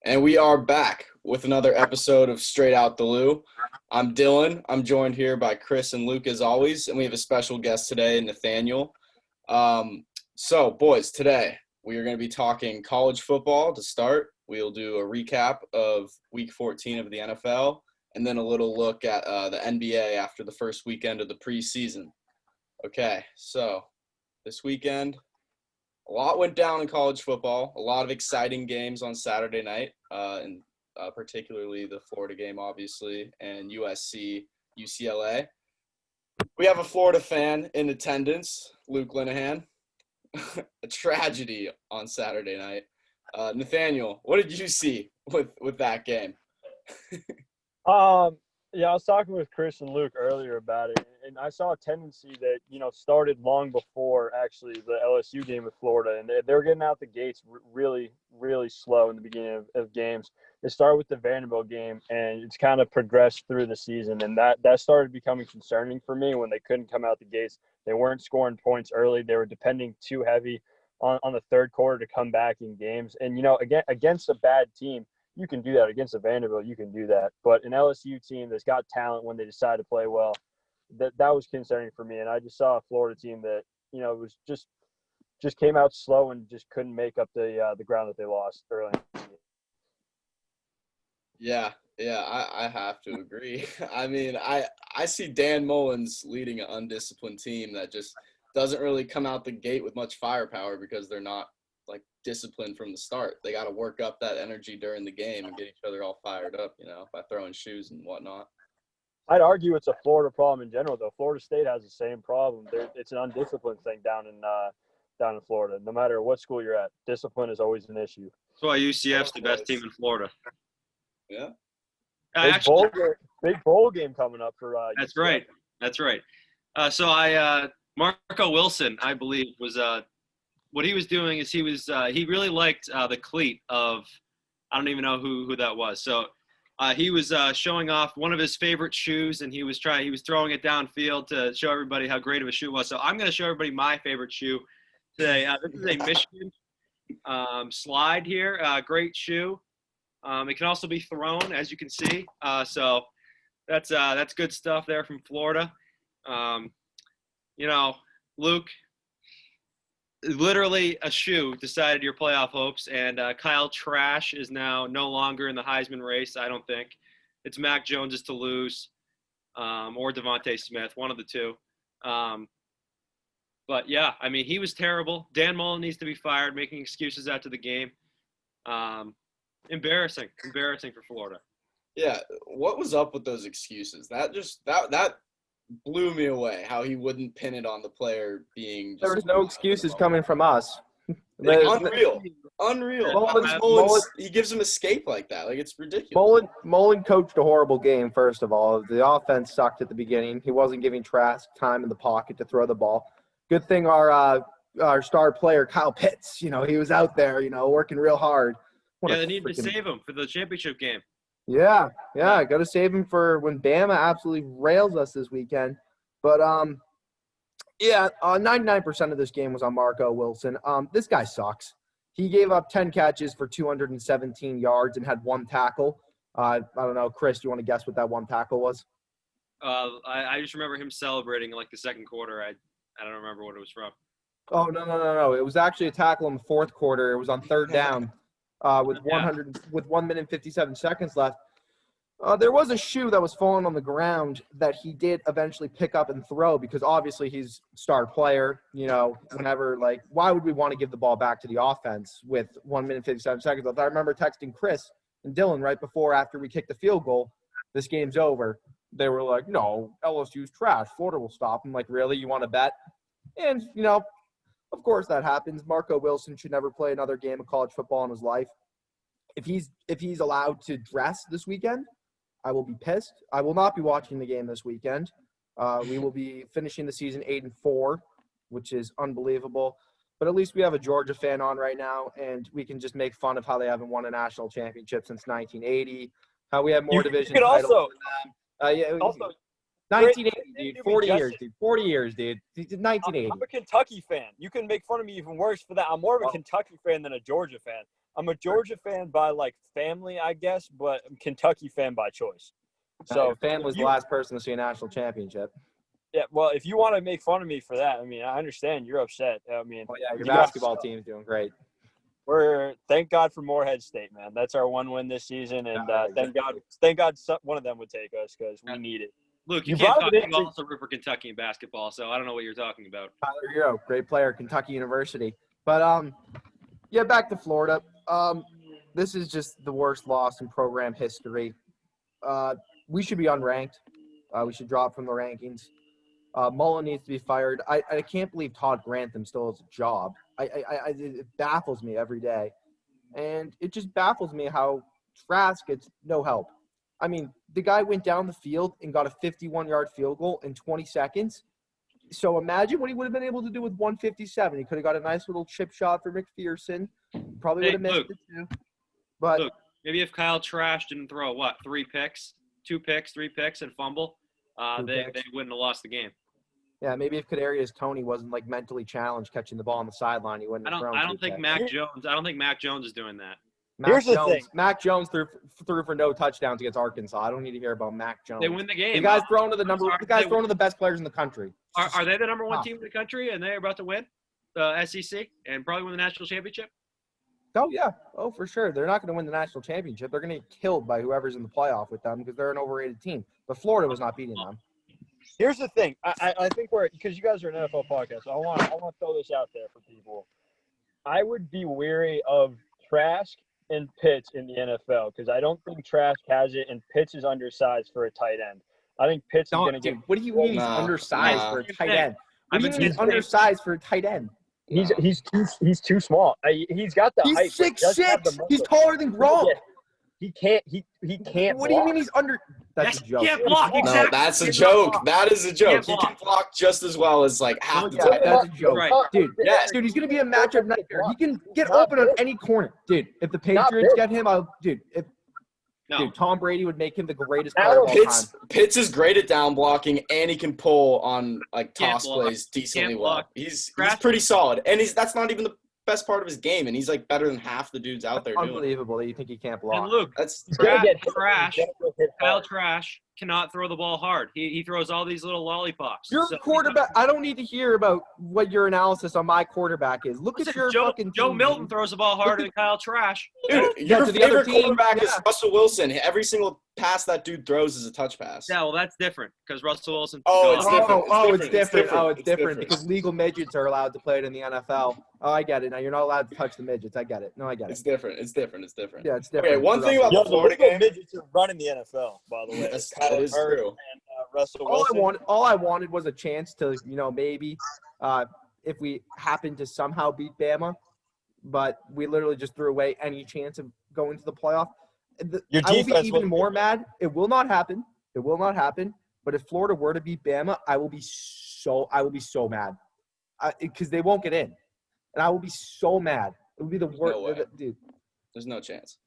And we are back with another episode of Straight Out the Lou. I'm Dylan. I'm joined here by Chris and Luke as always, and we have a special guest today, Nathaniel. So, boys, today we are going to be talking college football to start. We'll do a recap of Week 14 of the NFL, and then a little look at the NBA after the first weekend of the preseason. Okay, so this weekend, a lot went down in college football. A lot of exciting games on Saturday night, and particularly the Florida game, obviously, and USC, UCLA. We have a Florida fan in attendance, Luke Linehan. A tragedy on Saturday night. Nathaniel, what did you see with that game? Yeah, I was talking with Chris and Luke earlier about it, and I saw a tendency that, started long before actually the LSU game with Florida, and they were getting out the gates really, really slow in the beginning of games. It started with the Vanderbilt game, and it's kind of progressed through the season, and that started becoming concerning for me when they couldn't come out the gates. They weren't scoring points early. They were depending too heavy on the third quarter to come back in games. And, again, against a bad team, you can do that. Against a Vanderbilt, you can do that. But an LSU team that's got talent when they decide to play well, that was concerning for me. And I just saw a Florida team that, was just came out slow and just couldn't make up the ground that they lost early. Yeah, I have to agree. I mean, I see Dan Mullins leading an undisciplined team that just doesn't really come out the gate with much firepower because they're not disciplined from the start. They got to work up that energy during the game and get each other all fired up, by throwing shoes and whatnot. I'd argue it's a Florida problem in general, though. Florida State has the same problem. It's an undisciplined thing down in Florida. No matter what school you're at, discipline is always an issue. That's why UCF's the best team in Florida. Yeah. Big bowl game coming up for That's UCF. right. So Marco Wilson, I believe, was what he was doing is he really liked the cleat of, I don't even know who that was. So he was showing off one of his favorite shoes, and he was throwing it downfield to show everybody how great of a shoe it was. So I'm going to show everybody my favorite shoe today. This is a Michigan slide here. Great shoe. It can also be thrown, as you can see. So that's good stuff there from Florida. Luke, literally a shoe decided your playoff hopes, and Kyle Trash is now no longer in the Heisman race, I don't think. It's Mac Jones to lose, or Devontae Smith, one of the two. But, yeah, I mean, he was terrible. Dan Mullen needs to be fired, making excuses after the game. Embarrassing for Florida. Yeah, what was up with those excuses? That blew me away, how he wouldn't pin it on the player being just – There was no excuses coming from us. Unreal. Mullen, he gives him escape like that. Like, it's ridiculous. Mullen coached a horrible game, first of all. The offense sucked at the beginning. He wasn't giving Trask time in the pocket to throw the ball. Good thing our star player, Kyle Pitts, he was out there, working real hard. They needed to save him for the championship game. Yeah, got to save him for when Bama absolutely rails us this weekend. But, 99% of this game was on Marco Wilson. This guy sucks. He gave up 10 catches for 217 yards and had one tackle. I don't know. Chris, do you want to guess what that one tackle was? I just remember him celebrating like the second quarter. I don't remember what it was from. Oh, no. It was actually a tackle in the fourth quarter. It was on third down. With 1 minute and 57 seconds left. There was a shoe that was falling on the ground that he did eventually pick up and throw because obviously he's a star player. Whenever, why would we want to give the ball back to the offense with 1 minute and 57 seconds left? I remember texting Chris and Dylan right after we kicked the field goal, this game's over. They were like, no, LSU's trash. Florida will stop. I'm like, really? You want to bet? And, of course that happens. Marco Wilson should never play another game of college football in his life. If he's allowed to dress this weekend, I will be pissed. I will not be watching the game this weekend. We will be finishing the season 8-4, which is unbelievable. But at least we have a Georgia fan on right now, and we can just make fun of how they haven't won a national championship since 1980, how we have more division titles than them. 1980, dude. 40 years, dude. 40 years, dude. 1980. I'm a Kentucky fan. You can make fun of me even worse for that. I'm more of a Kentucky fan than a Georgia fan. I'm a Georgia fan by like family, I guess, but I'm Kentucky fan by choice. So your fan was the last person to see a national championship. yeah, well, if you want to make fun of me for that, I mean, I understand you're upset. I mean, Oh yeah, your you guys- basketball team's doing great. thank God for Morehead State, man. That's our one win this season, and thank God one of them would take us because we need it. Luke, You you can't brought talk. it You in- also root for Kentucky in basketball, so I don't know what you're talking about. Tyler Hero, great player, Kentucky University. But yeah, back to Florida. This is just the worst loss in program history. We should be unranked. We should drop from the rankings. Mullen needs to be fired. I can't believe Todd Grantham still has a job. It baffles me every day. And it just baffles me how Trask gets no help. I mean, the guy went down the field and got a 51-yard field goal in 20 seconds. So imagine what he would have been able to do with 157. He could have got a nice little chip shot for McPherson. Probably would have missed it too. But Luke, maybe if Kyle Trash didn't throw, 3 picks, 3 picks, and fumble, they wouldn't have lost the game. yeah, maybe if Kadarius Toney wasn't like mentally challenged catching the ball on the sideline, he wouldn't have thrown. I don't think Mac Jones is doing that. Here's the thing. Mac Jones threw for no touchdowns against Arkansas. I don't need to hear about Mac Jones. They win the game. The guy's thrown to the best players in the country. Are they the number 1 team in the country, and they're about to win the SEC and probably win the national championship? Oh, yeah. Oh, for sure. They're not going to win the national championship. They're going to get killed by whoever's in the playoff with them because they're an overrated team. But Florida was not beating them. Here's the thing. I think because you guys are an NFL podcast, so I want to throw this out there for people. I would be weary of Trask and Pitts in the NFL because I don't think Trask has it, and Pitts is undersized for a tight end. I think Pitts is going to get. What do you mean he's undersized for a tight end? What do you mean he's undersized for a tight end? He's too small. He's got the height. He's 6'6". He's taller than Gronk. He can't. He can't. What do you mean he's under? That's a joke. He can't block. No, Exactly. that's a joke. That is a joke. He can block just as well as like half the Yeah, time. that's a joke. Right. Dude, Yes. dude, he's going to be a matchup nightmare. He can get open on any corner. Dude, if the Patriots get him, Dude, Tom Brady would make him the greatest player of all time. Pitts is great at down blocking, and he can pull on like toss block. plays decently Can't well. block. He's pretty solid, and that's not even the best part of his game, and he's like better than half the dudes out there doing it. Unbelievable that you think he can't block. And Luke, That's Kyle Trash cannot throw the ball hard. He throws all these little lollipops. Your quarterback. I don't need to hear about what your analysis on my quarterback is. Look at your fucking Joe team, Milton dude. throws the ball harder than Kyle Trash. Dude, Yeah, your to the other favorite team, quarterback is yeah. Russell Wilson. Every single pass that dude throws is a touch pass. Yeah, well, that's different because Russell Wilson. Oh, it's different. It's different. Oh, it's It's different different. because legal midgets are allowed to play it in the NFL. Oh, I get it. Now you're not allowed to touch the midgets. I get it. No, I get It's it. different. It's different. Yeah, it's different. Okay, one thing about Yo, the Florida legal game. midgets are running the NFL, by the way. That is Murray true. And Russell Wilson. All I wanted was a chance to, maybe if we happen to somehow beat Bama, but we literally just threw away any chance of going to the playoff. Your I will be defense even was- more mad. It will not happen. It will not happen. But if Florida were to beat Bama, I will be so mad because they won't get in, and I will be so mad. It would be the no way. worst, dude. There's no chance.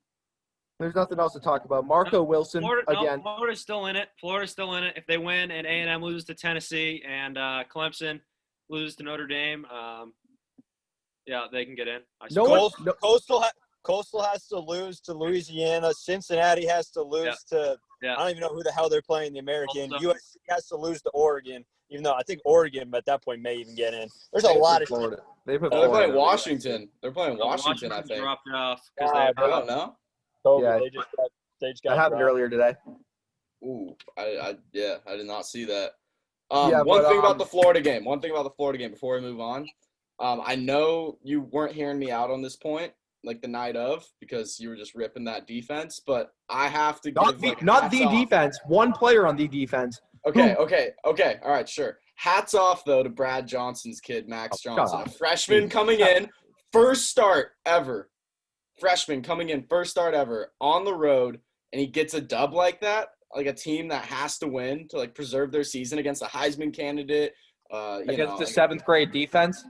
There's nothing else to talk about. Marco Wilson again. Florida's still in it. If they win and A&M loses to Tennessee and Clemson loses to Notre Dame, yeah, they can get in. Coastal has to lose to Louisiana. Cincinnati has to lose to Yeah. I don't even know who the hell they're playing the American. Also- USC has to lose to Oregon, even though I think Oregon at that point may even get in. There's a lot of Florida. They put They're Florida. playing Washington. They're playing Washington, I think. dropped off because God, I don't know. COVID. Yeah. They just got That happened dropped. earlier today. Ooh, I did not see that. Yeah, one but, thing about the Florida game. Before we move on. I know you weren't hearing me out on this point, like the night of, because you were just ripping that defense. But I have to Not give the defense. One player on the defense. Okay. All right, sure. Hats off though to Brad Johnson's kid, Max Johnson, a freshman coming in, first start ever. Freshman coming in, first start ever on the road, and he gets a dub like that, like a team that has to win to like preserve their season against a Heisman candidate. Against the seventh grade defense.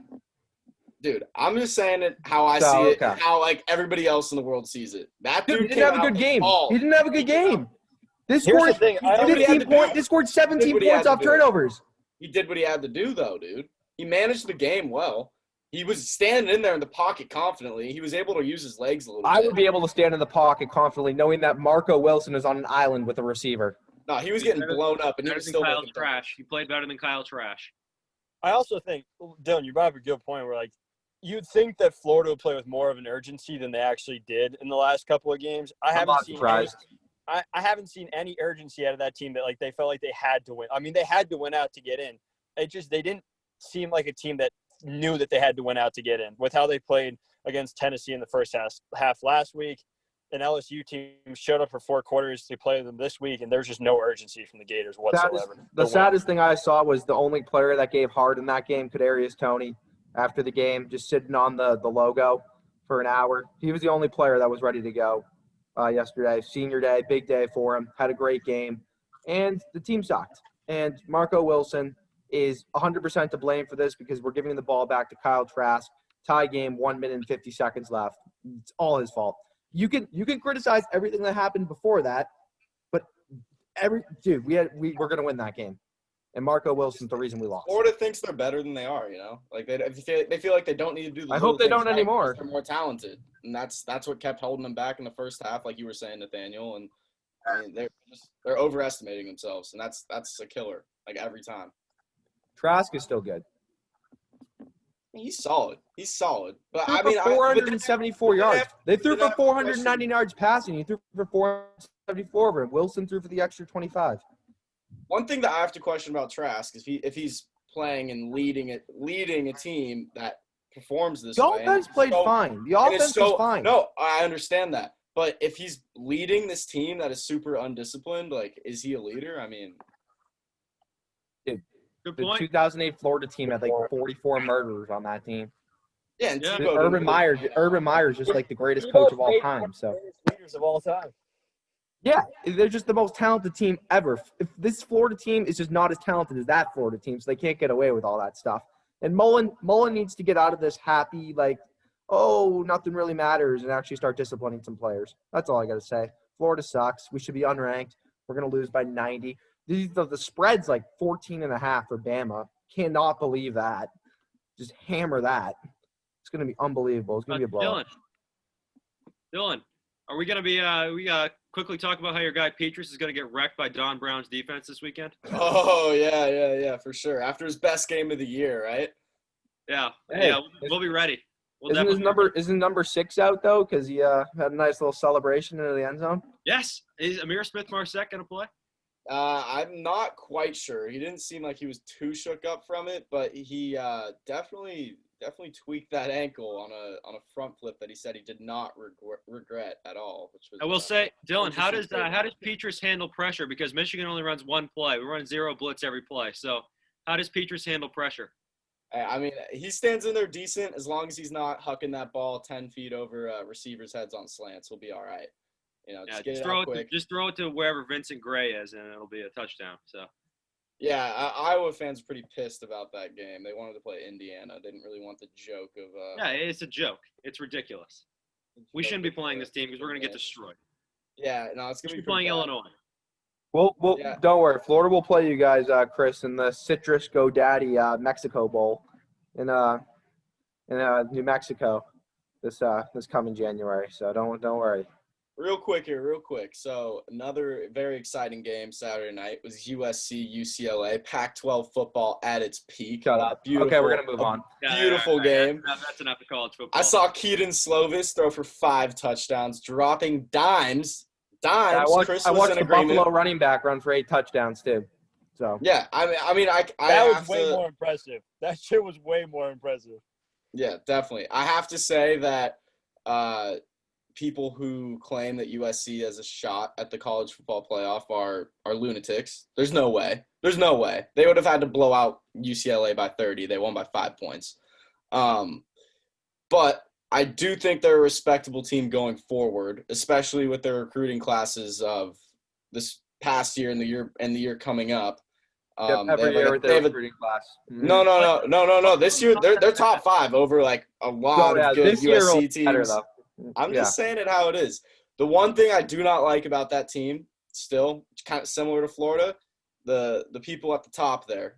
Dude, I'm just saying it how I see it, how like everybody else in the world sees it. That dude He didn't have a good game. He didn't have a good game. This Here's scored the thing. 15 points. This scored 17 Did what he had points to off do. turnovers. He did what he had to do, though, dude. He managed the game well. He was standing in there in the pocket confidently. He was able to use his legs a little I bit. would be able to stand in the pocket confidently knowing that Marco Wilson is on an island with a receiver. No, he was getting blown up, and he Better was than still Kyle making Trash. He played better than Kyle Trash. I also think, Dylan, you brought up a good point where, like, you'd think that Florida would play with more of an urgency than they actually did in the last couple of games. I'm not surprised. I haven't seen any urgency out of that team that, like, they felt like they had to win. I mean, they had to win out to get in. They didn't seem like a team that knew that they had to win out to get in with how they played against Tennessee in the first half last week. An LSU team showed up for 4 quarters to play them this week, and there's just no urgency from the Gators whatsoever. The saddest thing I saw was the only player that gave hard in that game, Kadarius Toney, after the game, just sitting on the logo for an hour. He was the only player that was ready to go yesterday. Senior day, big day for him. Had a great game. And the team sucked. And Marco Wilson is 100% to blame for this because we're giving the ball back to Kyle Trask. Tie game, 1 minute and 50 seconds left. It's all his fault. You can criticize everything that happened before that, but we're gonna win that game. And Marco Wilson's the reason we lost. Florida thinks they're better than they are, you know? Like, they feel like they don't need to do the I hope they don't right anymore. because they're more talented. And that's what kept holding them back in the first half, like you were saying, Nathaniel. And, I mean, they're overestimating themselves, and that's a killer, like, every time. Trask is still good. He's solid. But, Threw I mean, for 474 yards. They threw for 490 yards passing. He threw for 474, but Wilson threw for the extra 25. One thing that I have to question about Trask is if he's playing and leading a team that performs this The way. offense played fine. The offense was fine. No, I understand that. But if he's leading this team that is super undisciplined, like, is he a leader? I mean, Good the point. 2008 Florida team had like 44 murderers on that team. yeah. And Yeah. Tebow Urban Meyer's just like the greatest coach of all time. So Leaders of all time. yeah, they're just the most talented team ever. If this Florida team is just not as talented as that Florida team, so they can't get away with all that stuff. And Mullen needs to get out of this happy, like, oh, nothing really matters, and actually start disciplining some players. That's all I got to say. Florida sucks. We should be unranked. We're going to lose by 90. The spread's like 14.5 for Bama. Cannot believe that. Just hammer that. It's going to be unbelievable. It's going to be a blowout. Dylan, are we going to be quickly talk about how your guy Petrus is going to get wrecked by Don Brown's defense this weekend? Oh, yeah, for sure. After his best game of the year, right? Yeah. Hey, yeah, we'll be ready. Isn't number 6 out, though, because he had a nice little celebration into the end zone? Yes. Is Amir Smith-Marset going to play? I'm not quite sure. He didn't seem like he was too shook up from it, but he definitely tweaked that ankle on a front flip that he said he did not regret at all. Which was, I will say, Dylan, how does interesting. Petrus handle pressure? Because Michigan only runs one play. We run 0 blitz every play. So how does Petrus handle pressure? I mean, he stands in there decent as long as he's not hucking that ball 10 feet over receivers' heads on slants. We'll be all right. You know, just get it out quick. Just throw it to wherever Vincent Gray is, and it'll be a touchdown. So. Yeah, Iowa fans are pretty pissed about that game. They wanted to play Indiana. They didn't really want the joke of yeah, it's a joke. It's ridiculous. We shouldn't be playing this team because we're going to get destroyed. Yeah, no, it's going to be playing bad. Illinois. Well, Yeah. Don't worry. Florida will play you guys, Chris, in the Citrus GoDaddy Mexico Bowl in New Mexico this coming January. So don't worry. Real quick. So another very exciting game Saturday night was USC-UCLA, Pac-12 football at its peak. Shut up. Beautiful, Okay, we're going to move on. Beautiful game. That's enough of college football. I saw Keaton Slovis throw for 5 touchdowns, dropping dimes. I watched in the agreement. Buffalo running back run for 8 touchdowns too. So Yeah, I mean, That was way more impressive. That shit was way more impressive. Yeah, definitely. I have to say that people who claim that USC has a shot at the college football playoff are lunatics. There's no way. They would have had to blow out UCLA by 30. They won by 5 points. But I do think they're a respectable team going forward, especially with their recruiting classes of this past year and the year coming up. every year with their recruiting class. No. This year they're top 5 over like a lot of good this year will USC be teams. better, though. I'm just saying it how it is. The one thing I do not like about that team, still kind of similar to Florida, the people at the top there.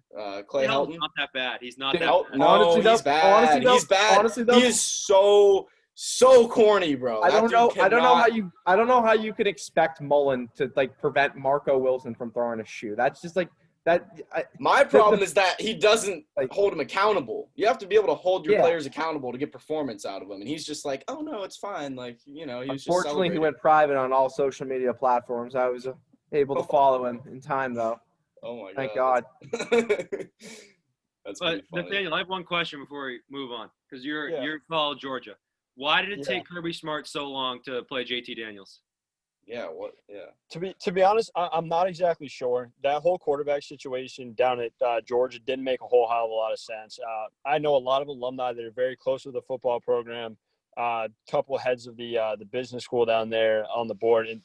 Clay Hell's Helton. not that bad. He's not Dude, that Oh bad. no, Honestly, he's though- bad. honestly, though- He's bad. honestly, though- He is so corny, bro. I That don't dude know. I don't know how cannot- you. I don't know how you could expect Mullen to like prevent Marco Wilson from throwing a shoe. That's just like that. My problem is that he doesn't Like- hold him accountable. You have to be able to hold your Yeah. players accountable to get performance out of them. And he's just like, oh no, it's fine. Like, he was just Unfortunately, he celebrating. went private on all social media platforms. I was able to follow him in time, though. Oh my god. Thank God. That's But pretty funny. Nathaniel, I have one question before we move on, because you're Yeah. college Georgia. Why did it Yeah. take Kirby Smart so long to play JT Daniels? Yeah, what? Yeah. To be honest, I'm not exactly sure. That whole quarterback situation down at Georgia didn't make a whole hell of a lot of sense. I know a lot of alumni that are very close to the football program. Couple heads of the business school down there on the board, and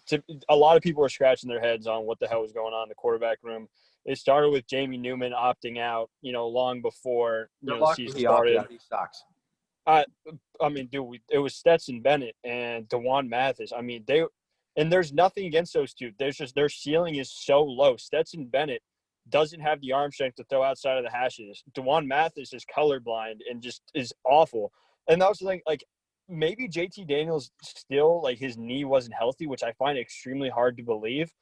a lot of people were scratching their heads on what the hell was going on in the quarterback room. It started with Jamie Newman opting out, long before the season He started. opted out. He sucks. I mean, dude, it was Stetson Bennett and DeJuan Mathis. I mean, there's nothing against those two. Their ceiling is so low. Stetson Bennett doesn't have the arm strength to throw outside of the hashes. DeJuan Mathis is colorblind and just is awful. And that was like maybe JT Daniels still, like, his knee wasn't healthy, which I find extremely hard to believe.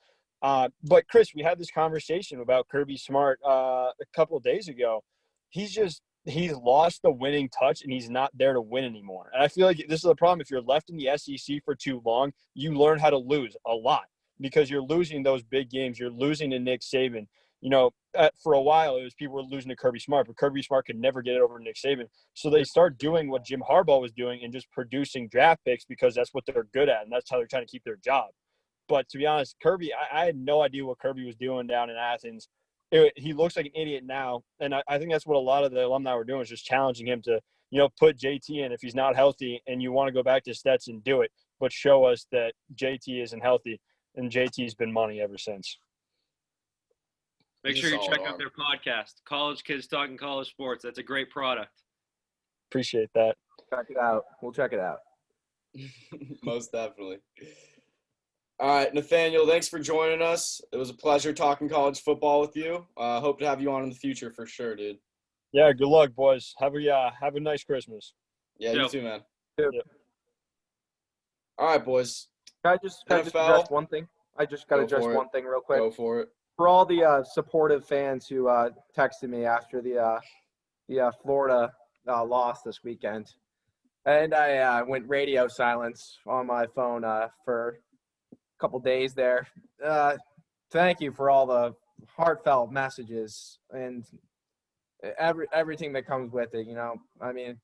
But Chris, we had this conversation about Kirby Smart a couple of days ago. He's lost the winning touch, and he's not there to win anymore. And I feel like this is the problem. If you're left in the SEC for too long, you learn how to lose a lot because you're losing those big games. You're losing to Nick Saban. For a while, it was people were losing to Kirby Smart, but Kirby Smart could never get it over Nick Saban. So they start doing what Jim Harbaugh was doing and just producing draft picks because that's what they're good at, and that's how they're trying to keep their job. But to be honest, Kirby, I had no idea what Kirby was doing down in Athens. He looks like an idiot now, and I think that's what a lot of the alumni were doing, is just challenging him to, put JT in. If he's not healthy and you want to go back to Stetson, do it, but show us that JT isn't healthy, and JT's been money ever since. Make He's sure a you solid check arm. out their podcast, College Kids Talking College Sports. That's a great product. Appreciate that. Check it out. We'll check it out. Most definitely. All right, Nathaniel, thanks for joining us. It was a pleasure talking college football with you. Hope to have you on in the future for sure, dude. Yeah, good luck, boys. Have a nice Christmas. Yeah, Yeah. you too, man. Yep. Yeah. All right, boys. Can I just NFL? address one thing? I just got to Go address for it. one thing real quick. Go for it. For all the supportive fans who texted me after the Florida loss this weekend, and I went radio silence on my phone for a couple days there. Thank you for all the heartfelt messages and everything that comes with it. I mean,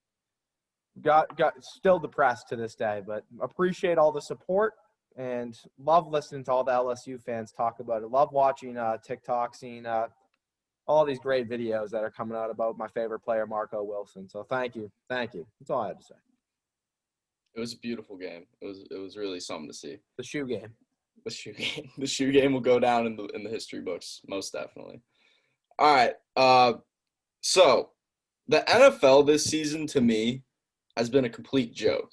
got still depressed to this day, but appreciate all the support. And love listening to all the LSU fans talk about it. Love watching TikTok, seeing all these great videos that are coming out about my favorite player, Marco Wilson. So thank you. That's all I had to say. It was a beautiful game. It was really something to see. The shoe game. The shoe game. The shoe game will go down in the history books, most definitely. All right. So the NFL this season to me has been a complete joke.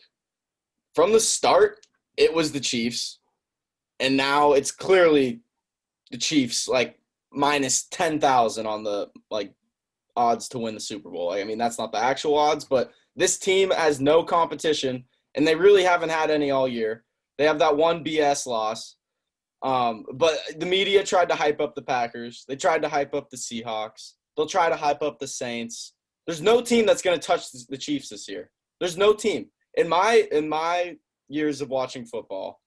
From the start, it was the Chiefs, and now it's clearly the Chiefs, like minus 10,000 on the odds to win the Super Bowl. I mean, that's not the actual odds, but this team has no competition, and they really haven't had any all year. They have that one BS loss. But the media tried to hype up the Packers. They tried to hype up the Seahawks. They'll try to hype up the Saints. There's no team that's going to touch the Chiefs this year. There's no team. In my years of watching football,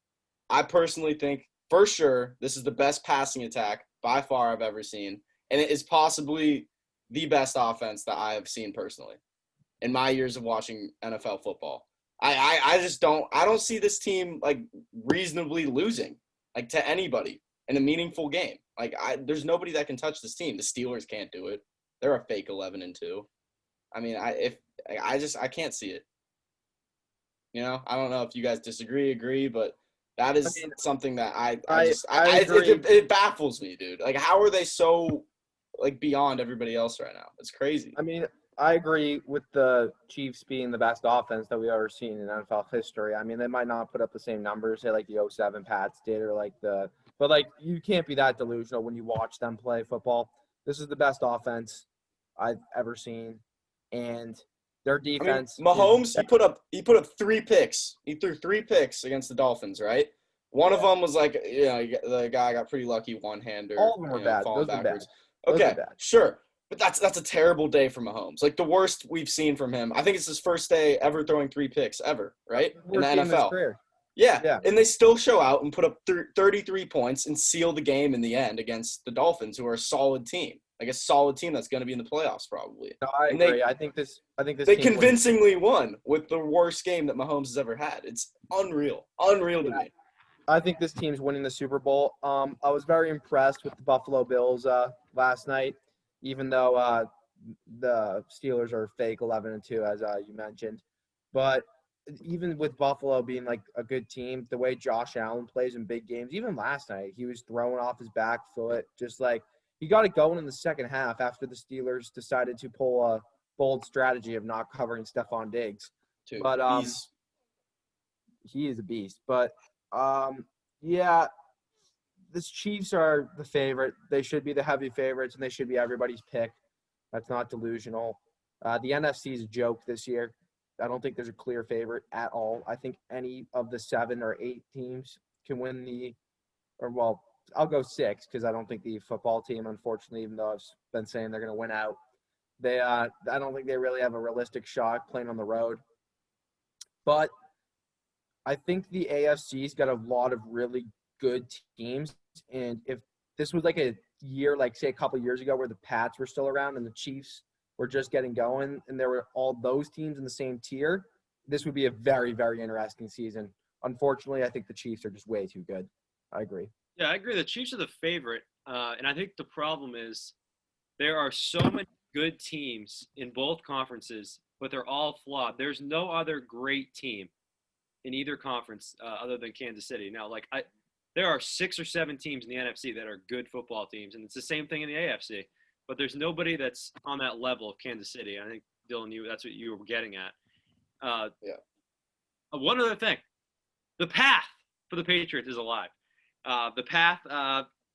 I personally think for sure this is the best passing attack by far I've ever seen, and it is possibly the best offense that I have seen personally in my years of watching NFL football. I just don't see this team reasonably losing to anybody in a meaningful game. There's nobody that can touch this team. The Steelers can't do it. They're a fake 11-2. I mean, I can't see it. I don't know if you guys disagree, agree, but that is something that I agree. it baffles me, dude. How are they so beyond everybody else right now? It's crazy. I mean, I agree with the Chiefs being the best offense that we've ever seen in NFL history. I mean, they might not put up the same numbers, say the 07 Pats did, or the But, like, you can't be that delusional when you watch them play football. This is the best offense I've ever seen. And their I mean, defense Mahomes, he put up 3 picks. He threw 3 picks against the Dolphins, right? One of them was like, the guy got pretty lucky one-hander. All of them were bad. Falling Those were backwards. bad. Those Okay, were bad. sure. But that's a terrible day for Mahomes. Like the worst we've seen from him. I think it's his first day ever throwing 3 picks ever, right? In the Worst game of his NFL. career. Yeah. Yeah. And they still show out and put up 33 points and seal the game in the end against the Dolphins, who are a solid team. Like a solid team that's going to be in the playoffs probably. No, I And agree. I think this they team convincingly won with the worst game that Mahomes has ever had. It's unreal to me. I think this team's winning the Super Bowl. I was very impressed with the Buffalo Bills last night, even though the Steelers are fake 11-2, as you mentioned. But even with Buffalo being like a good team, the way Josh Allen plays in big games, even last night, he was throwing off his back foot, just like he got it going in the second half after the Steelers decided to pull a bold strategy of not covering Stephon Diggs. Too. But he is a beast. But yeah, this Chiefs are the favorite. They should be the heavy favorites, and they should be everybody's pick. That's not delusional. The NFC is a joke this year. I don't think there's a clear favorite at all. I think any of the 7 or 8 teams can win I'll go 6 because I don't think the football team, unfortunately, even though I've been saying they're going to win out, I don't think they really have a realistic shot playing on the road. But I think the AFC's got a lot of really good teams. And if this was like a year, like say a couple of years ago where the Pats were still around and the Chiefs were just getting going and there were all those teams in the same tier, this would be a very, very interesting season. Unfortunately, I think the Chiefs are just way too good. I agree. Yeah, I agree. The Chiefs are the favorite. And I think the problem is there are so many good teams in both conferences, but they're all flawed. There's no other great team in either conference other than Kansas City. Now, there are 6 or 7 teams in the NFC that are good football teams, and it's the same thing in the AFC. But there's nobody that's on that level of Kansas City. I think, Dylan, that's what you were getting at. Yeah. One other thing. The path for the Patriots is alive. The path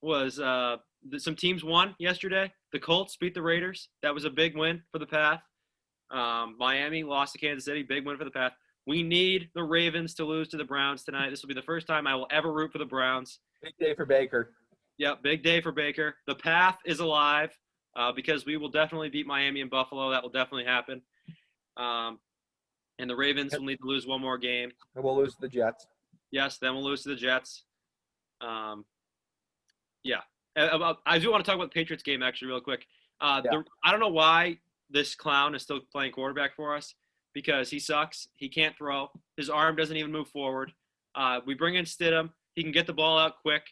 was some teams won yesterday. The Colts beat the Raiders. That was a big win for the path. Miami lost to Kansas City. Big win for the path. We need the Ravens to lose to the Browns tonight. This will be the first time I will ever root for the Browns. Big day for Baker. Yep, big day for Baker. The path is alive because we will definitely beat Miami and Buffalo. That will definitely happen. And the Ravens will need to lose one more game. And we'll lose to the Jets. Yes, then we'll lose to the Jets. Yeah. I do want to talk about the Patriots game actually real quick. I don't know why this clown is still playing quarterback for us because he sucks. He can't throw. His arm doesn't even move forward. We bring in Stidham. He can get the ball out quick.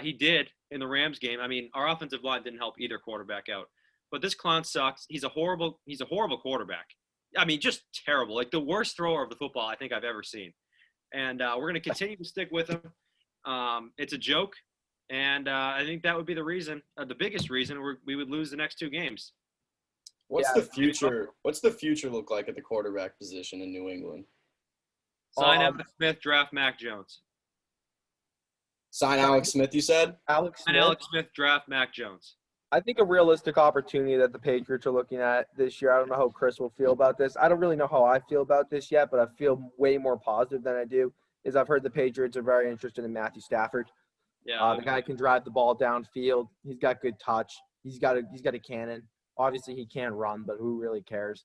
He did in the Rams game. I mean, our offensive line didn't help either quarterback out. But this clown sucks. He's a horrible quarterback. I mean, just terrible. Like the worst thrower of the football I think I've ever seen. And we're going to continue to stick with him. It's a joke. And I think that would be the reason, the biggest reason we would lose the next 2 games. What's the future? What's the future look like at the quarterback position in New England? Sign Alex Smith, draft Mac Jones. Sign Alex Smith, you said? Alex Smith, draft Mac Jones. I think a realistic opportunity that the Patriots are looking at this year, I don't know how Chris will feel about this. I don't really know how I feel about this yet, but I feel way more positive than I do, is I've heard the Patriots are very interested in Matthew Stafford. Yeah. The guy can drive the ball downfield. He's got good touch. He's got a cannon. Obviously, he can run, but who really cares?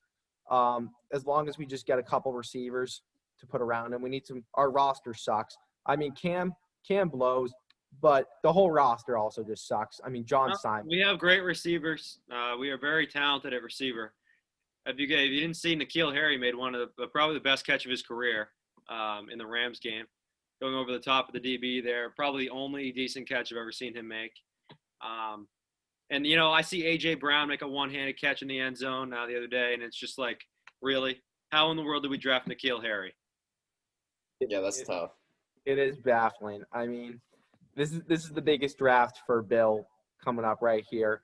As long as we just get a couple receivers to put around him, we need some. Our roster sucks. I mean, Cam blows, but the whole roster also just sucks. I mean, John Simon. We have great receivers. We are very talented at receiver. If you didn't see, N'Keal Harry made one of probably the best catch of his career in the Rams game, going over the top of the DB there. Probably the only decent catch I've ever seen him make. And, I see A.J. Brown make a one-handed catch in the end zone the other day, and it's just like, really? How in the world did we draft N'Keal Harry? Yeah, that's tough. It is baffling. I mean, this is the biggest draft for Bill coming up right here,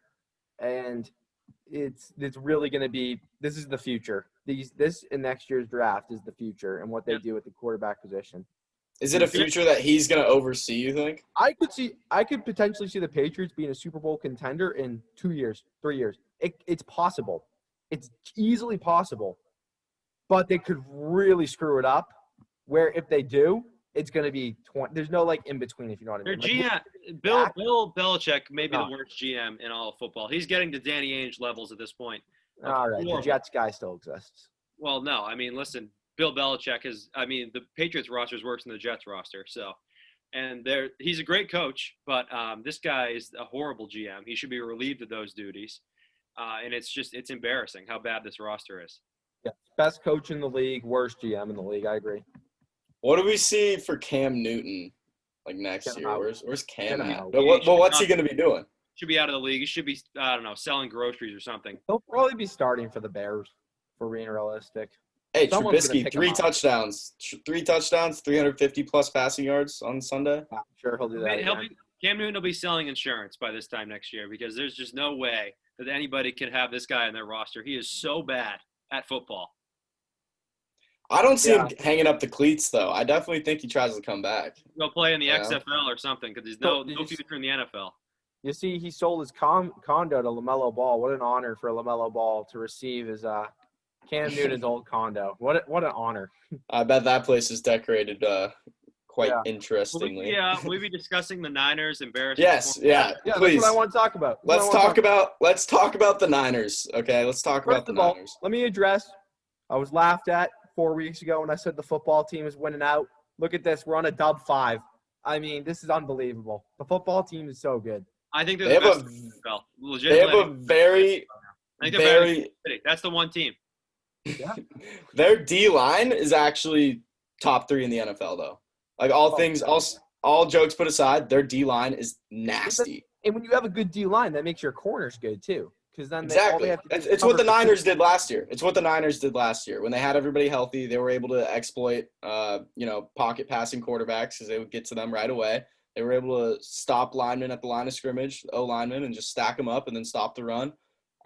and it's really going to be – this is the future. This in next year's draft is the future and what they do at the quarterback position. Is it a future that he's going to oversee, you think? I could potentially see the Patriots being a Super Bowl contender in 2 years, 3 years. It's possible. It's easily possible. But they could really screw it up where if they do, it's going to be 20. There's no in between, if you know what I Their mean. GM, Bill Belichick, may be the worst GM in all of football. He's getting to Danny Ainge levels at this point. All right, the Jets guy still exists. Well, no, I mean, listen, Bill Belichick the Patriots roster is worse than the Jets roster. So, and he's a great coach, but this guy is a horrible GM. He should be relieved of those duties. And it's embarrassing how bad this roster is. Yeah, best coach in the league, worst GM in the league. I agree. What do we see for Cam Newton next year? Where's Cam at? But what's he going to be doing? Should be out of the league. He should be, I don't know, selling groceries or something. He'll probably be starting for the Bears, for being realistic. Hey, Trubisky, 3 touchdowns. 3 touchdowns, 350-plus passing yards on Sunday. I'm sure he'll do that. Cam Newton will be selling insurance by this time next year because there's just no way that anybody can have this guy on their roster. He is so bad at football. I don't see him hanging up the cleats, though. I definitely think he tries to come back. Go play in the XFL or something because there's no future in the NFL. You see, he sold his condo to LaMelo Ball. What an honor for LaMelo Ball to receive his Cam Newton's old condo. What an honor. I bet that place is decorated quite interestingly. We'll be discussing the Niners' embarrassing. Yes, please. That's what I want to talk about. Let's talk about the Niners. Okay, let's talk about the Niners. Let me address. I was laughed at 4 weeks ago when I said the football team is winning out. Look at this. We're on a dub 5. I mean, this is unbelievable. The football team is so good. I think they're the best in the NFL. They have a very that's the one team. Yeah. Their D-line is actually top 3 in the NFL, though. All jokes put aside, their D-line is nasty. And when you have a good D-line, that makes your corners good, too. Because then it's what the Niners did last year. It's what the Niners did last year. When they had everybody healthy, they were able to exploit, pocket passing quarterbacks because they would get to them right away. They were able to stop linemen at the line of scrimmage, O-linemen, and just stack them up and then stop the run.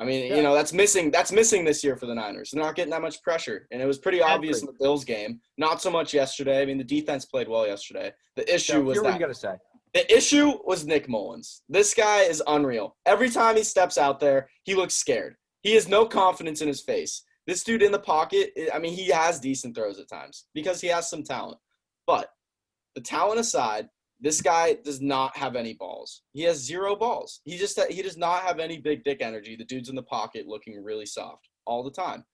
I mean, that's missing this year for the Niners. They're not getting that much pressure. And it was pretty obvious in the Bills game. Not so much yesterday. I mean, the defense played well yesterday. The issue was what you gotta say. The issue was Nick Mullins. This guy is unreal. Every time he steps out there, he looks scared. He has no confidence in his face. This dude in the pocket, I mean, he has decent throws at times because he has some talent. But the talent aside, this guy does not have any balls. He has 0 balls. He does not have any big dick energy. The dude's in the pocket looking really soft all the time.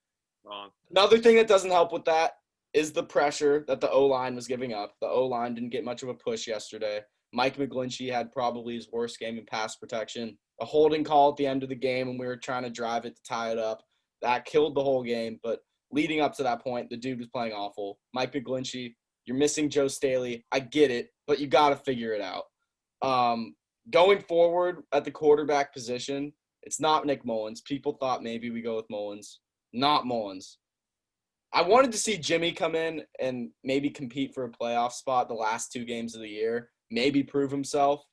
Wrong. Another thing that doesn't help with that is the pressure that the O-line was giving up. The O-line didn't get much of a push yesterday. Mike McGlinchey had probably his worst game in pass protection. A holding call at the end of the game when we were trying to drive it to tie it up. That killed the whole game. But leading up to that point, the dude was playing awful. Mike McGlinchey, you're missing Joe Staley. I get it, but you got to figure it out. Going forward at the quarterback position, it's not Nick Mullins. People thought maybe we go with Mullins. Not Mullins. I wanted to see Jimmy come in and maybe compete for a playoff spot the last 2 games of the year, maybe prove himself.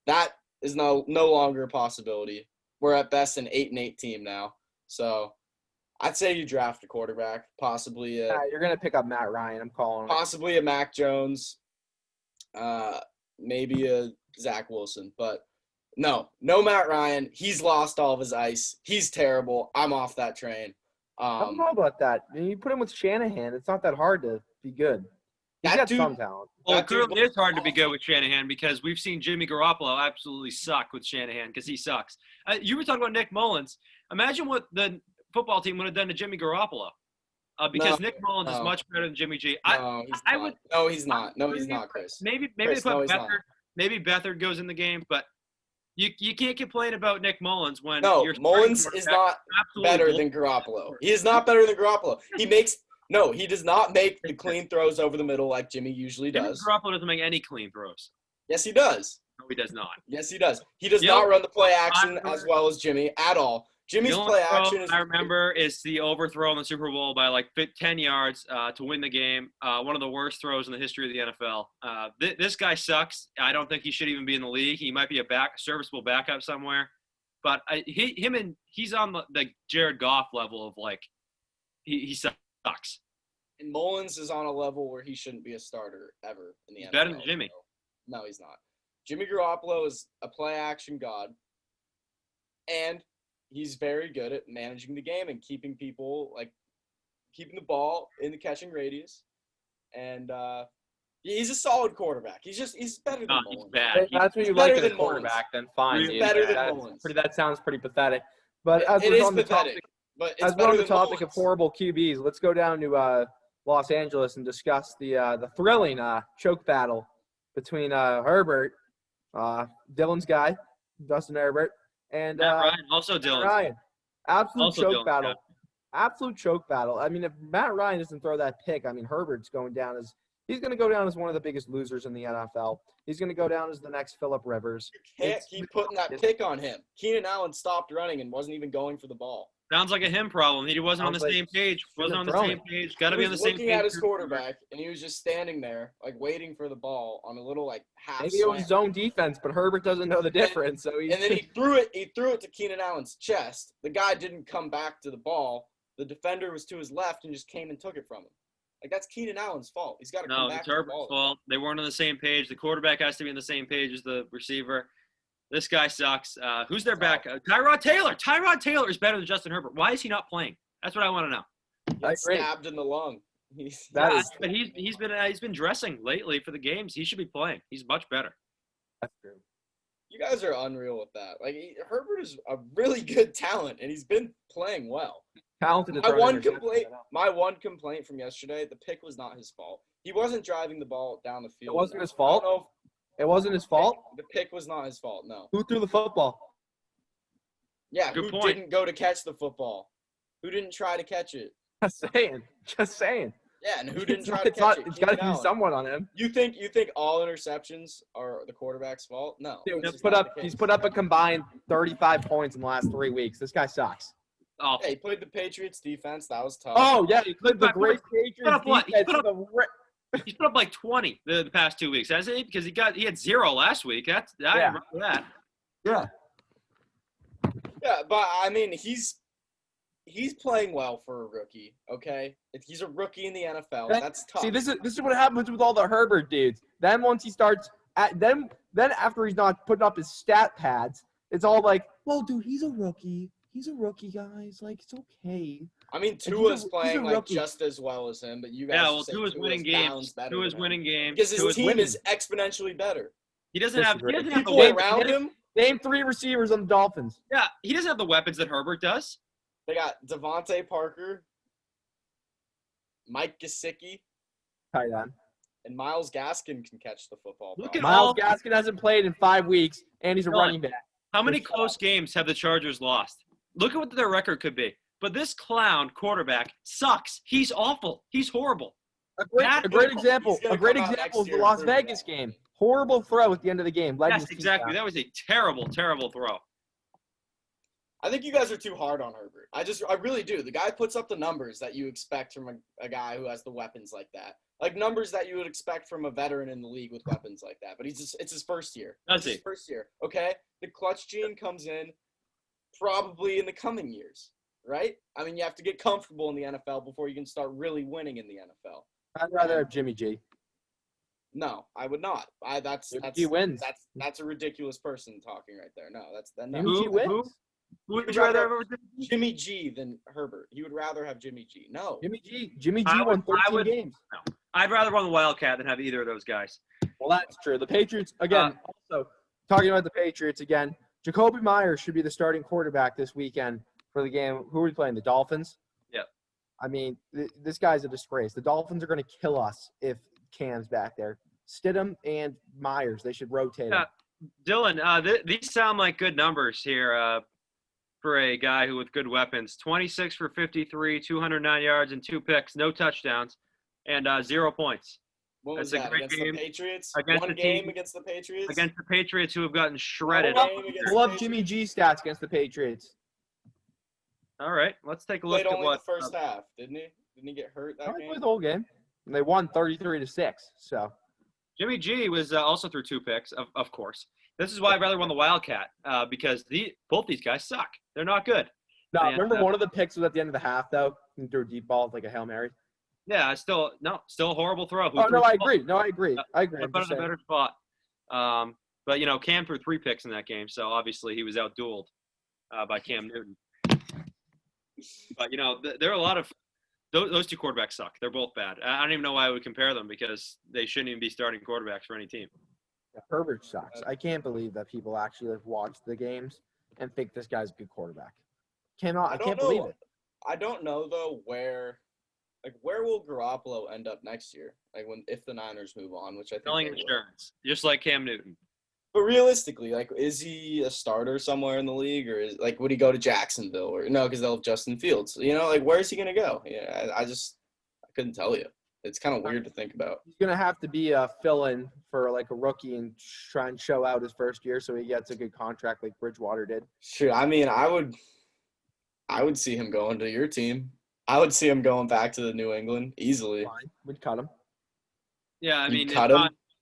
That is no longer a possibility. We're at best an 8-8 team now. So I'd say you draft a quarterback, possibly you're going to pick up Matt Ryan. I'm calling possibly a Mac Jones, maybe a Zach Wilson. But no Matt Ryan. He's lost all of his ice. He's terrible. I'm off that train. I don't know about that. You put him with Shanahan. It's not that hard to be good. He's got some talent. Well, it clearly is hard to be good with Shanahan because we've seen Jimmy Garoppolo absolutely suck with Shanahan because he sucks. You were talking about Nick Mullins. Imagine what the football team would have done to Jimmy Garoppolo because Nick Mullins is much better than Jimmy G. No, he's not, Chris. Maybe Chris, they put Beathard. Maybe Beathard goes in the game, but you can't complain about Nick Mullins when Mullins is not better than Garoppolo. He is not better than Garoppolo. He does not make the clean throws over the middle like Jimmy usually does. Jimmy Garoppolo doesn't make any clean throws. Yes, he does. No, he does not. Yes, he does. He does not run the play action as well as Jimmy at all. Jimmy's play action is – I remember is the overthrow in the Super Bowl by 10 yards to win the game. One of the worst throws in the history of the NFL. This guy sucks. I don't think he should even be in the league. He might be a serviceable backup somewhere. But he's on the Jared Goff level of he sucks. And Mullins is on a level where he shouldn't be a starter ever in the He's NFL. better than Jimmy. No, he's not. Jimmy Garoppolo is a play-action god, and he's very good at managing the game and keeping people, keeping the ball in the catching radius. And he's a solid quarterback. He's better than No, Mullins. he's bad. That's what you He's like better in a than Mullins. quarterback, then fine. He's dude. better than That's Mullins. that sounds pretty pathetic. But as It we're is on the pathetic, topic, but it's as we're better on the than topic of Mullins. horrible QBs, let's go down to Los Angeles and discuss the thrilling choke battle between Herbert, Dylan's guy, Justin Herbert, and Matt Ryan, also Matt Dylan. Ryan. Absolute Also choke Dylan's battle. guy. Absolute choke battle. I mean, if Matt Ryan doesn't throw that pick, I mean, Herbert's going down as he's going to go down as one of the biggest losers in the NFL. He's going to go down as the next Phillip Rivers. You can't keep putting that pick on him. Keenan Allen stopped running and wasn't even going for the ball. Sounds like a him problem. He wasn't on the Sounds like same page. Wasn't on the throwing. same page. Got to He be on the was same looking page. at his quarterback, and he was just standing there, waiting for the ball on a little, half Maybe it was slant. zone defense, but Herbert doesn't know the difference. So he's And then he threw it to Keenan Allen's chest. The guy didn't come back to the ball. The defender was to his left and just came and took it from him. That's Keenan Allen's fault. He's got to come No, back it's to the Herbert's ball. fault. They weren't on the same page. The quarterback has to be on the same page as the receiver. This guy sucks. Who's their back? Tyrod Taylor. Tyrod Taylor is better than Justin Herbert. Why is he not playing? That's what I want to know. He got stabbed in the lung. But he's been dressing lately for the games. He should be playing. He's much better. That's true. You guys are unreal with that. Herbert is a really good talent, and he's been playing well. Talented. My one complaint from yesterday, the pick was not his fault. He wasn't driving the ball down the field. It wasn't his fault? I don't know It wasn't his fault? The pick was not his fault, no. Who threw the football? Yeah, Good who point. didn't go to catch the football? Who didn't try to catch it? Just saying. Yeah, and who didn't try to catch it? It's got to Keenan be Allen. someone on him. You think all interceptions are the quarterback's fault? No. Dude, that's he's just put not up the he's case. put up a combined 35 points in the last 3 weeks. This guy sucks. Oh, Yeah, he played the Patriots defense. That was tough. Oh yeah, he played the Put up- great put up Patriots what? He defense. put up- with a ri- he's put up 20 the past 2 weeks, hasn't he? Because he had 0 last week. I remember that. Yeah. Yeah, but I mean, he's playing well for a rookie. Okay, he's a rookie in the NFL. That's tough. See, this is what happens with all the Herbert dudes. Then once he starts, then after he's not putting up his stat pads, it's all like, well, dude, he's a rookie. He's a rookie, guys. It's okay. I mean, he's a- Tua's he's a playing rookie. just as well as him, but you guys Yeah, well, say Tua's winning games. better Tua's than him. winning games. Because his Tua's team winning. is exponentially better. He doesn't have Disagree. the People Name- around name- him, Name 3 receivers on the Dolphins. Yeah, he doesn't have the weapons that Herbert does. they got Devontae Parker, Mike Gesicki, Tight end. and Myles Gaskin can catch the football. Look probably. at Miles all- Gaskin hasn't played in 5 weeks, and he's a Dylan. running back. How many Good close games have the Chargers lost? Look at what their record could be. But this clown quarterback sucks. He's awful. He's horrible. A great example. He's gonna A great come out example next is year the and Las prove Vegas that. game. Horrible throw at the end of the game. Yes, exactly. That was a terrible, terrible throw. I think you guys are too hard on Herbert. I really do. The guy puts up the numbers that you expect from a guy who has the weapons like that. Like numbers that you would expect from a veteran in the league with weapons like that. But it's his first year. Does It's his he? first year. Okay? The clutch gene comes in probably in the coming years, right? I mean, you have to get comfortable in the NFL before you can start really winning in the NFL. I'd rather have Jimmy G. No, I would not. Jimmy G wins. That's a ridiculous person talking right there. No, no. Jimmy G wins. Who would you rather have over Jimmy? Jimmy G than Herbert. He would rather have Jimmy G. No. Jimmy G I won would- 13 games. I'd rather run the Wildcat than have either of those guys. Well, that's true. The Patriots, again, also talking about the Patriots again, Jacoby Myers should be the starting quarterback this weekend for the game. Who are we playing? The Dolphins? Yep. I mean, this guy's a disgrace. The Dolphins are going to kill us if Cam's back there. Stidham and Myers, they should rotate them. Dylan, these sound like good numbers here for a guy who with good weapons. 26 for 53, 209 yards and 2 picks, no touchdowns, and 0 points. What was That's a that? great Against game. the Patriots? Against One the game team. against the Patriots? Against the Patriots, who have gotten shredded. One game against Love the Jimmy Patriots. G stats against the Patriots. All right, let's take a look Played at only what. the first half, didn't he? Didn't he get hurt that Probably game? played the whole game. And they won 33-6. So Jimmy G was also through 2 picks, of course. This is why I'd rather run the Wildcat because both these guys suck. They're not good. no, And, remember one of the picks was at the end of the half though. He threw a deep ball like a Hail Mary. Yeah, still a horrible throw. Oh no, I agree. No, I agree. I agree. I I'm put just in a saying. better spot. But Cam threw 3 picks in that game, so obviously he was outdueled by Cam Newton. But there are a lot of those 2 quarterbacks suck. They're both bad. I don't even know why I would compare them because they shouldn't even be starting quarterbacks for any team. Yeah, Herbert sucks. I can't believe that people actually like watch the games and think this guy's a good quarterback. I can't believe it. I don't know though where will Garoppolo end up next year? Like if the Niners move on, which I think Selling they will. insurance, just like Cam Newton. But realistically, is he a starter somewhere in the league, or would he go to Jacksonville, or no? Because they'll have Justin Fields. Where's he gonna go? Yeah, I couldn't tell you. It's kind of weird to think about. He's gonna have to be a fill-in for like a rookie and try and show out his first year, so he gets a good contract like Bridgewater did. Sure, I mean, I would see him going to your team. I would see him going back to the New England easily. Fine, we'd cut him. Yeah, I mean,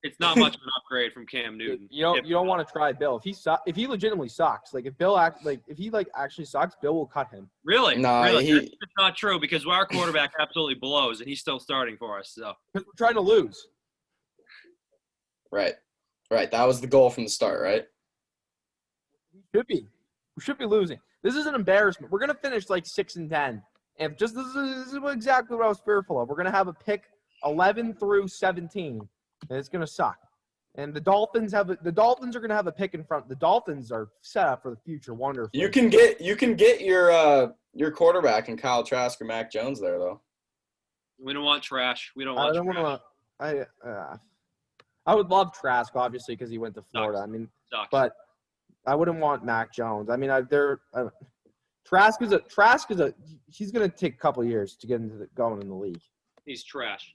it's not much of an upgrade from Cam Newton. You don't want to try Bill if he legitimately sucks. Like if Bill actually sucks, Bill will cut him. Really? No, really? It's not true because our quarterback absolutely blows and he's still starting for us. So Because we're trying to lose. Right. That was the goal from the start, right? We should be losing. This is an embarrassment. We're gonna finish like 6-10. And this is exactly what I was fearful of. We're gonna have a pick 11 through 17, and it's gonna suck. And the Dolphins are gonna have a pick in front. The Dolphins are set up for the future wonderfully. You can get your quarterback in Kyle Trask or Mac Jones there though. we don't want trash. We don't want. I would love Trask obviously because he went to Florida. Sucks. I mean, Sucks. but I wouldn't want Mac Jones. I mean, Trask is he's gonna take a couple years to get going in the league. He's trash.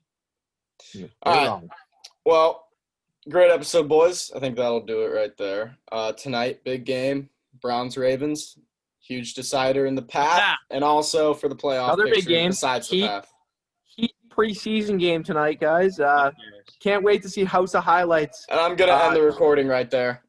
All right. Well, great episode, boys. I think that'll do it right there. Tonight, big game, Browns-Ravens. Huge decider in the path, and also for the playoff Another picture big game. besides the path. Heat preseason game tonight, guys. Can't wait to see House of Highlights. And I'm going to end the recording right there.